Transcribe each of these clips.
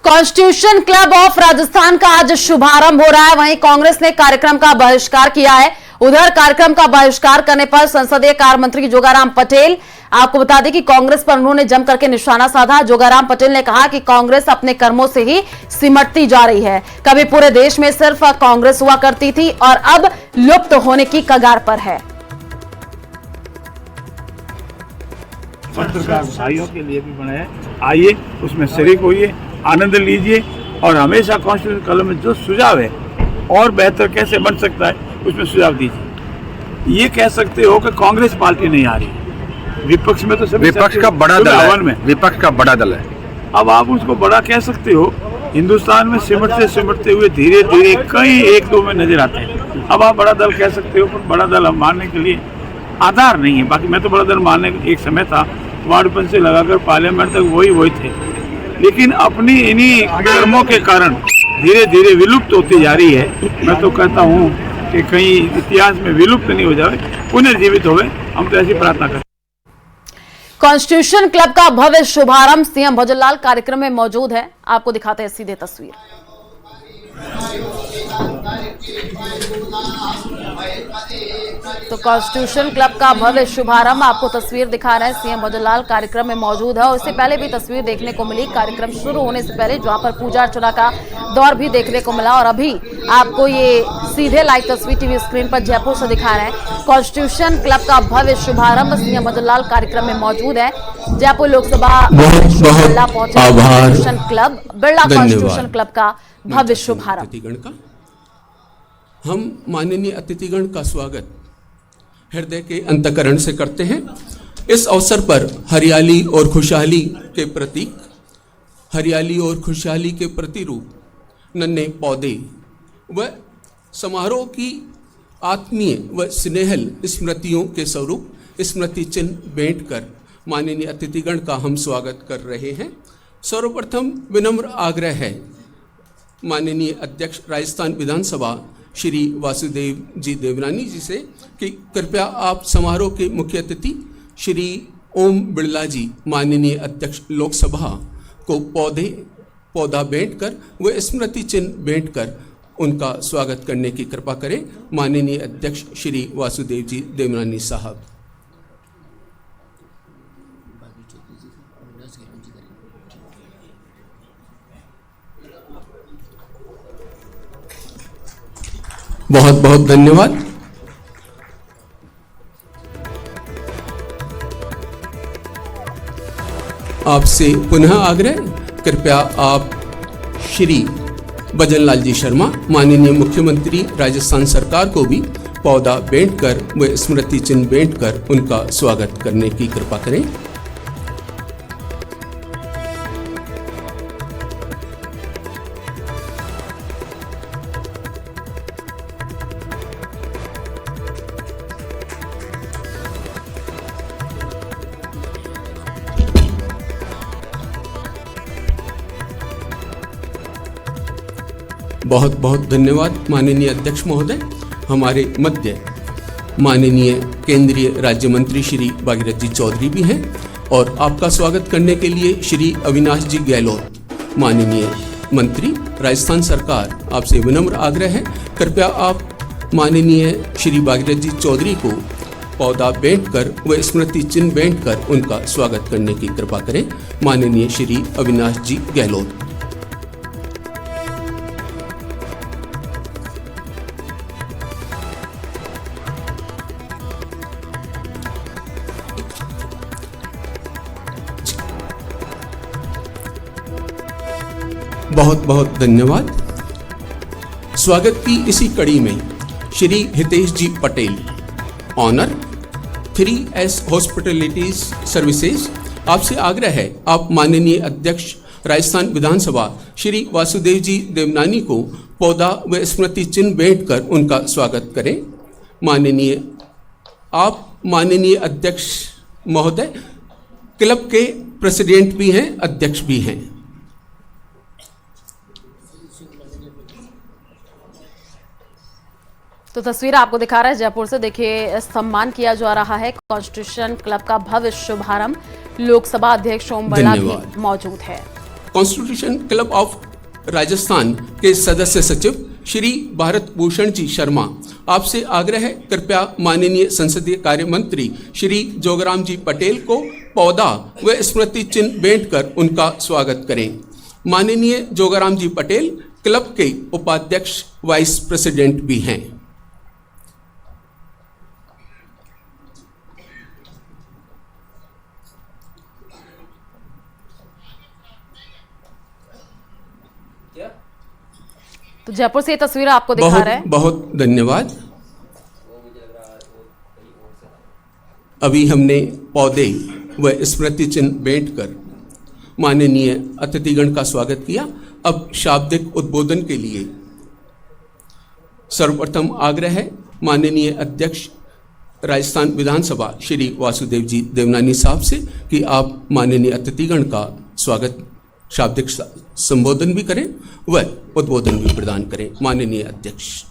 Constitution club of Rajasthan का आज शुभारंभ हो रहा है। वहीं कांग्रेस ने कार्यक्रम का बहिष्कार किया है। उधर कार्यक्रम का बहिष्कार करने पर संसदीय कार्य मंत्री जोगाराम पटेल, आपको बता दें कि कांग्रेस पर उन्होंने जम करके निशाना साधा। जोगाराम पटेल ने कहा कि कांग्रेस अपने कर्मों से ही सिमटती जा रही है। कभी पूरे देश में सिर्फ कांग्रेस हुआ करती थी और अब लुप्त होने की कगार पर है। पत्रकार भाइयों के लिए भी बनाया, आइए उसमें शरीक होइए, आनंद लीजिए और हमेशा कॉन्स्टिट्यूशन क्लब में जो सुझाव है और बेहतर कैसे बन सकता है उसमें सुझाव दीजिए। ये कह सकते हो कि कांग्रेस पार्टी नहीं आ रही, विपक्ष में तो सभी विपक्ष का बड़ा दल है, विपक्ष का बड़ा दल है। अब आप उसको बड़ा कह सकते हो। हिंदुस्तान में सिमटते हुए धीरे धीरे कई एक दो में नजर आते हैं। अब आप बड़ा दल कह सकते हो, पर बड़ा दल हम मानने के लिए आधार नहीं है। बाकी मैं तो बड़ा दल मानने एक समय था, वार्डपन से लगाकर पार्लियामेंट तक वही थे, लेकिन अपनी इन्हीं कर्मों के कारण धीरे धीरे विलुप्त होती जा रही है। मैं तो कहता हूँ कि कहीं इतिहास में विलुप्त नहीं हो जाए, पुनर्जीवित होवे, हम तो ऐसी प्रार्थना करते हैं। कॉन्स्टिट्यूशन क्लब का भव्य शुभारंभ सीएम भजनलाल कार्यक्रम में मौजूद है। आपको दिखाते हैं सीधे तस्वीर। तो कॉन्स्टिट्यूशन क्लब का भव्य शुभारंभ आपको तस्वीर दिखा रहे हैं। सीएम भजनलाल कार्यक्रम में मौजूद है और इससे पहले भी तस्वीर देखने को मिली कार्यक्रम शुरू होने से पहले, जहां पर पूजा अर्चना का दौर भी देखने को मिला। और अभी आपको ये सीधे लाइव तस्वीर टीवी स्क्रीन पर जयपुर से दिखा रहे हैं। कॉन्स्टिट्यूशन क्लब का भव्य शुभारंभ सीएम भजनलाल कार्यक्रम में मौजूद है। जयपुर लोकसभा पहुंचे constitution club, Birla constitution club का भव्य शुभारंभ। हम माननीय अतिथिगण का स्वागत हृदय के अंतःकरण से करते हैं। इस अवसर पर हरियाली और खुशहाली के प्रतीक, हरियाली और खुशहाली के प्रतिरूप नन्हे पौधे व समारोह की आत्मीय व स्नेहल स्मृतियों के स्वरूप स्मृति चिन्ह भेंट कर माननीय अतिथिगण का हम स्वागत कर रहे हैं। सर्वप्रथम विनम्र आग्रह है माननीय अध्यक्ष राजस्थान विधानसभा श्री वासुदेव जी देवनानी जी से कि कृपया आप समारोह के मुख्य अतिथि श्री ओम बिड़ला जी माननीय अध्यक्ष लोकसभा को पौधा भेंट कर व स्मृति चिन्ह भेंट कर उनका स्वागत करने की कृपा करें। माननीय अध्यक्ष श्री वासुदेव जी देवनानी साहब। बहुत बहुत धन्यवाद। आपसे पुनः आग्रह, कृपया आप श्री भजनलाल जी शर्मा माननीय मुख्यमंत्री राजस्थान सरकार को भी पौधा भेंट कर व स्मृति चिन्ह भेंट कर उनका स्वागत करने की कृपा करें। बहुत बहुत धन्यवाद माननीय अध्यक्ष महोदय। हमारे मध्य माननीय केंद्रीय राज्य मंत्री श्री भागीरथ जी चौधरी भी हैं और आपका स्वागत करने के लिए श्री अविनाश जी गहलोत माननीय मंत्री राजस्थान सरकार, आपसे विनम्र आग्रह है कृपया आप माननीय श्री भागीरथ जी चौधरी को पौधा भेंट कर व स्मृति चिन्ह भेंट कर उनका स्वागत करने की कृपा करें। माननीय श्री अविनाश जी गहलोत। बहुत बहुत धन्यवाद। स्वागत की इसी कड़ी में Shri Hitesh ji Patel, honour 3S हॉस्पिटलिटीज services, आपसे आग्रह है आप माननीय अध्यक्ष राजस्थान विधानसभा श्री वासुदेव जी देवनानी को पौधा व स्मृति चिन्ह भेंट कर उनका स्वागत करें। माननीय अध्यक्ष महोदय क्लब के प्रेसिडेंट भी हैं, अध्यक्ष भी हैं। तो तस्वीर आपको दिखा रहा है जयपुर से। देखिए, सम्मान किया जा रहा है कॉन्स्टिट्यूशन क्लब का भव्य शुभारंभ। लोकसभा अध्यक्ष ओम बिड़ला भी मौजूद है। कॉन्स्टिट्यूशन क्लब ऑफ राजस्थान के सदस्य सचिव श्री भारत भूषण जी शर्मा, आपसे आग्रह है कृपया माननीय संसदीय कार्य मंत्री श्री जोगराम जी पटेल को पौधा व स्मृति चिन्ह भेंट कर उनका स्वागत करें। माननीय जोगराम जी पटेल क्लब के उपाध्यक्ष वाइस प्रेसिडेंट भी हैं। तो जयपुर से ये तस्वीर आपको दिखा रहा है। बहुत धन्यवाद। अभी हमने पौधे व स्मृति चिन्ह भेंट कर माननीय अतिथिगण का स्वागत किया। अब शाब्दिक उद्बोधन के लिए सर्वप्रथम आग्रह है माननीय अध्यक्ष राजस्थान विधानसभा श्री वासुदेव जी देवनानी साहब से कि आप माननीय अतिथिगण का स्वागत शाब्दिक संबोधन भी करें व उद्बोधन भी प्रदान करें। माननीय अध्यक्ष।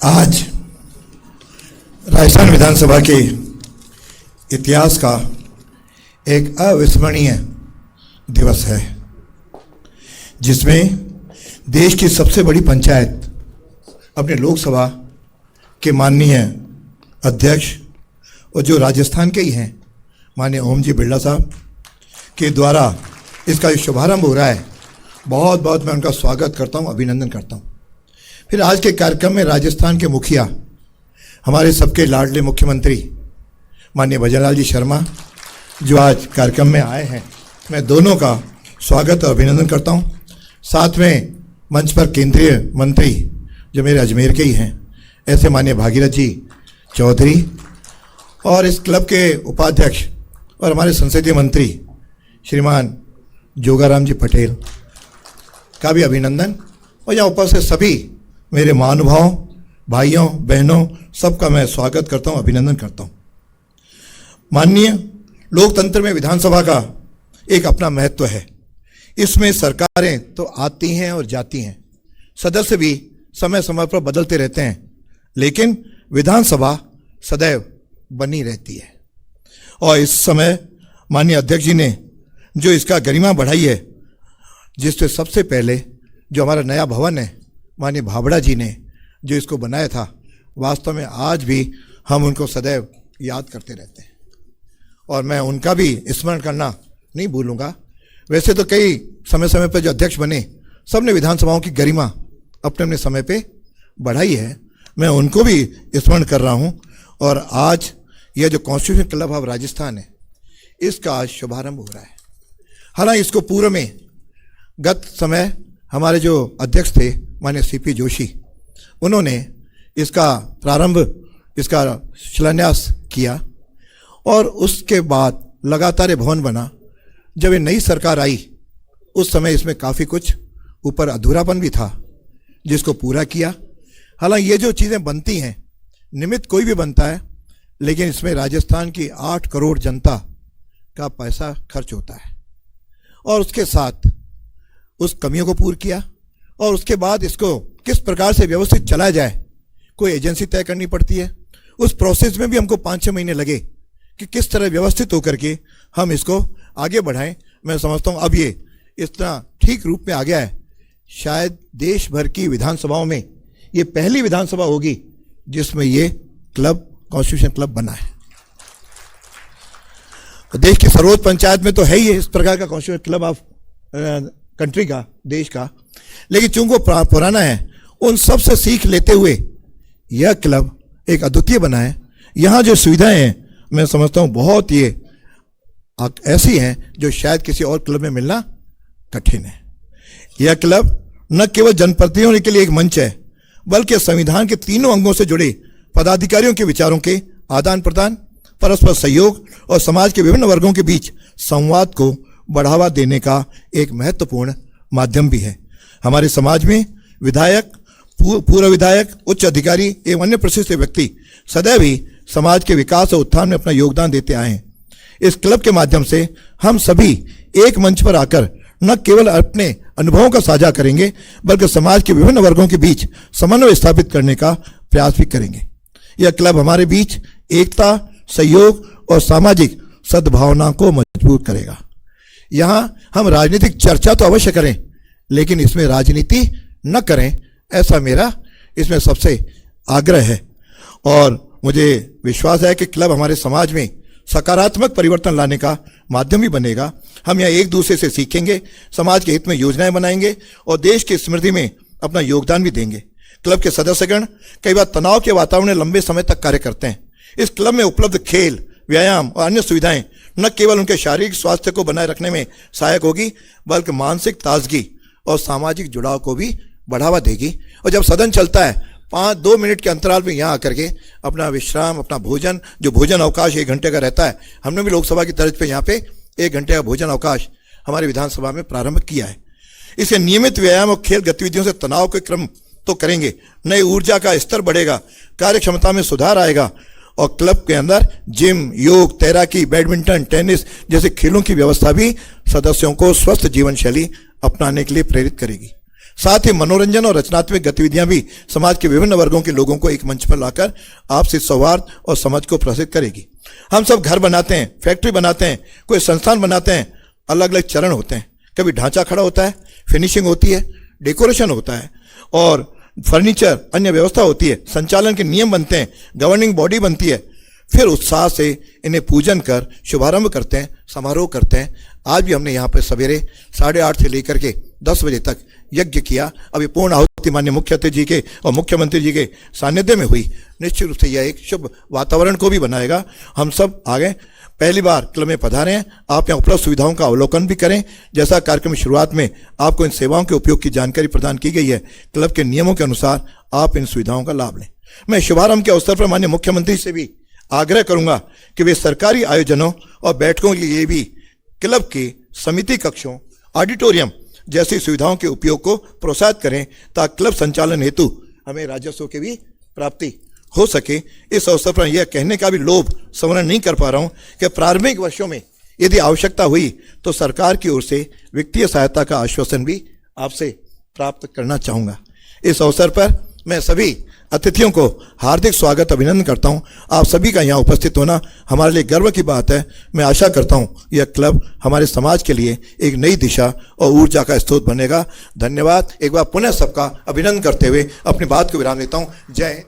आज राजस्थान विधानसभा के इतिहास का एक अविस्मरणीय दिवस है, जिसमें देश की सबसे बड़ी पंचायत अपने लोकसभा के माननीय अध्यक्ष और जो राजस्थान के ही हैं माननीय ओम जी बिरला साहब के द्वारा इसका जो शुभारंभ हो रहा है, बहुत बहुत मैं उनका स्वागत करता हूं, अभिनंदन करता हूं। फिर आज के कार्यक्रम में राजस्थान के मुखिया, हमारे सबके लाडले मुख्यमंत्री माननीय भजनलाल जी शर्मा जो आज कार्यक्रम में आए हैं, मैं दोनों का स्वागत और अभिनंदन करता हूं। साथ में मंच पर केंद्रीय मंत्री जो मेरे अजमेर के ही हैं, ऐसे माननीय भागीरथ जी चौधरी और इस क्लब के उपाध्यक्ष और हमारे संसदीय मंत्री श्रीमान जोगाराम जी पटेल का भी अभिनंदन, और यहाँ उपस्थित सभी मेरे महानुभावों, भाइयों, बहनों, सबका मैं स्वागत करता हूँ, अभिनंदन करता हूँ। माननीय लोकतंत्र में विधानसभा का एक अपना महत्व है। इसमें सरकारें तो आती हैं और जाती हैं, सदस्य भी समय समय पर बदलते रहते हैं, लेकिन विधानसभा सदैव बनी रहती है। और इस समय माननीय अध्यक्ष जी ने जो इसका गरिमा बढ़ाई है, जिससे सबसे पहले जो हमारा नया भवन है माननीय भाबड़ा जी ने जो इसको बनाया था, वास्तव में आज भी हम उनको सदैव याद करते रहते हैं और मैं उनका भी स्मरण करना नहीं भूलूंगा। वैसे तो कई समय समय पर जो अध्यक्ष बने, सबने विधानसभाओं की गरिमा अपने अपने समय पे बढ़ाई है, मैं उनको भी स्मरण कर रहा हूं। और आज यह जो कॉन्स्टिट्यूशन क्लब ऑफ राजस्थान है, इसका आज शुभारंभ हो रहा है। हालांकि इसको पूर्व में गत समय हमारे जो अध्यक्ष थे माननीय सीपी जोशी, उन्होंने इसका प्रारंभ, इसका शिलान्यास किया और उसके बाद लगातार ये भवन बना। जब ये नई सरकार आई, उस समय इसमें काफ़ी कुछ ऊपर अधूरापन भी था, जिसको पूरा किया। हालांकि ये जो चीज़ें बनती हैं, निमित्त कोई भी बनता है, लेकिन इसमें राजस्थान की 8 करोड़ जनता का पैसा खर्च होता है और उसके साथ उस कमियों को पूरा किया। और उसके बाद इसको किस प्रकार से व्यवस्थित चलाया जाए, कोई एजेंसी तय करनी पड़ती है। उस प्रोसेस में भी हमको 5-6 महीने लगे कि किस तरह व्यवस्थित होकर के हम इसको आगे बढ़ाएं। मैं समझता हूँ अब ये इतना ठीक रूप में आ गया है, शायद देश भर की विधानसभाओं में ये पहली विधानसभा होगी जिसमें ये क्लब, कॉन्स्टिट्यूशन क्लब बना है। देश की सर्वोच्च पंचायत में तो है ही इस प्रकार का कॉन्स्टिट्यूशन क्लब ऑफ कंट्री का, देश का, लेकिन चूंकि वो पुराना है, उन सब से सीख लेते हुए यह क्लब एक अद्वितीय बना है। यहाँ जो सुविधाएं हैं, मैं समझता हूँ बहुत ये ऐसी हैं जो शायद किसी और क्लब में मिलना कठिन है। यह क्लब न केवल जनप्रतिनिधियों के लिए एक मंच है, बल्कि संविधान के तीनों अंगों से जुड़े पदाधिकारियों के विचारों के आदान प्रदान, परस्पर सहयोग और समाज के विभिन्न वर्गों के बीच संवाद को बढ़ावा देने का एक महत्वपूर्ण माध्यम भी है। हमारे समाज में विधायक, पूर्व विधायक, उच्च अधिकारी एवं अन्य प्रतिष्ठित व्यक्ति सदैव ही समाज के विकास और उत्थान में अपना योगदान देते आए हैं। इस क्लब के माध्यम से हम सभी एक मंच पर आकर न केवल अपने अनुभवों का साझा करेंगे, बल्कि समाज के विभिन्न वर्गों के बीच समन्वय स्थापित करने का प्रयास भी करेंगे। यह क्लब हमारे बीच एकता, सहयोग और सामाजिक सद्भावना को मजबूत करेगा। यहाँ हम राजनीतिक चर्चा तो अवश्य करें, लेकिन इसमें राजनीति न करें, ऐसा मेरा इसमें सबसे आग्रह है। और मुझे विश्वास है कि क्लब हमारे समाज में सकारात्मक परिवर्तन लाने का माध्यम भी बनेगा। हम यहाँ एक दूसरे से सीखेंगे, समाज के हित में योजनाएं बनाएंगे और देश की समृद्धि में अपना योगदान भी देंगे। क्लब के सदस्यगण कई बार तनाव के वातावरण में लंबे समय तक कार्य करते हैं। इस क्लब में उपलब्ध खेल, व्यायाम और अन्य सुविधाएं न केवल उनके शारीरिक स्वास्थ्य को बनाए रखने में सहायक होगी, बल्कि मानसिक ताजगी और सामाजिक जुड़ाव को भी बढ़ावा देगी। और जब सदन चलता है 5-2 मिनट के अंतराल में यहाँ आकर के अपना विश्राम, अपना भोजन, जो भोजन अवकाश 1 घंटे का रहता है, हमने भी लोकसभा की तर्ज पे यहाँ पे 1 घंटे का भोजन अवकाश हमारी विधानसभा में प्रारंभ किया है। इसे नियमित व्यायाम और खेल गतिविधियों से तनाव के क्रम तो करेंगे, नई ऊर्जा का स्तर बढ़ेगा, कार्य क्षमता में सुधार आएगा और क्लब के अंदर जिम, योग, तैराकी, बैडमिंटन, टेनिस जैसे खेलों की व्यवस्था भी सदस्यों को स्वस्थ जीवन शैली अपनाने के लिए प्रेरित करेगी। साथ ही मनोरंजन और रचनात्मक गतिविधियां भी समाज के विभिन्न वर्गों के लोगों को एक मंच पर लाकर आपसी सौहार्द और समझ को प्रसारित करेगी। हम सब घर बनाते हैं, फैक्ट्री बनाते हैं, कोई संस्थान बनाते हैं, अलग अलग चरण होते हैं। कभी ढांचा खड़ा होता है, फिनिशिंग होती है, डेकोरेशन होता है और फर्नीचर, अन्य व्यवस्था होती है, संचालन के नियम बनते हैं, गवर्निंग बॉडी बनती है, फिर उत्साह से इन्हें पूजन कर शुभारंभ करते हैं, समारोह करते हैं। आज भी हमने यहाँ पर सवेरे 8:30 से लेकर के 10 बजे तक यज्ञ किया। अभी पूर्ण आहुति माननीय मुख्य अतिथि जी के और मुख्यमंत्री जी के सानिध्य में हुई। निश्चित रूप से यह एक शुभ वातावरण को भी बनाएगा। हम सब आगे पहली बार क्लब में पधारे हैं, आप यहाँ उपलब्ध सुविधाओं का अवलोकन भी करें। जैसा कार्यक्रम की शुरुआत में आपको इन सेवाओं के उपयोग की जानकारी प्रदान की गई है, क्लब के नियमों के अनुसार आप इन सुविधाओं का लाभ लें। मैं शुभारंभ के अवसर पर माननीय मुख्यमंत्री से भी आग्रह करूंगा कि वे सरकारी आयोजनों और बैठकों के लिए भी क्लब के समिति कक्षों, ऑडिटोरियम जैसी सुविधाओं के उपयोग को प्रोत्साहित करें, ताकि क्लब संचालन हेतु हमें राजस्व की भी प्राप्ति हो सके। इस अवसर पर यह कहने का भी लोभ संवरण नहीं कर पा रहा हूं कि प्रारंभिक वर्षों में यदि आवश्यकता हुई तो सरकार की ओर से वित्तीय सहायता का आश्वासन भी आपसे प्राप्त करना चाहूँगा। इस अवसर पर मैं सभी अतिथियों को हार्दिक स्वागत, अभिनंदन करता हूं। आप सभी का यहाँ उपस्थित होना हमारे लिए गर्व की बात है। मैं आशा करता हूं यह क्लब हमारे समाज के लिए एक नई दिशा और ऊर्जा का स्रोत बनेगा। धन्यवाद। एक बार पुनः सबका अभिनंदन करते हुए अपनी बात को विराम देता हूं। जय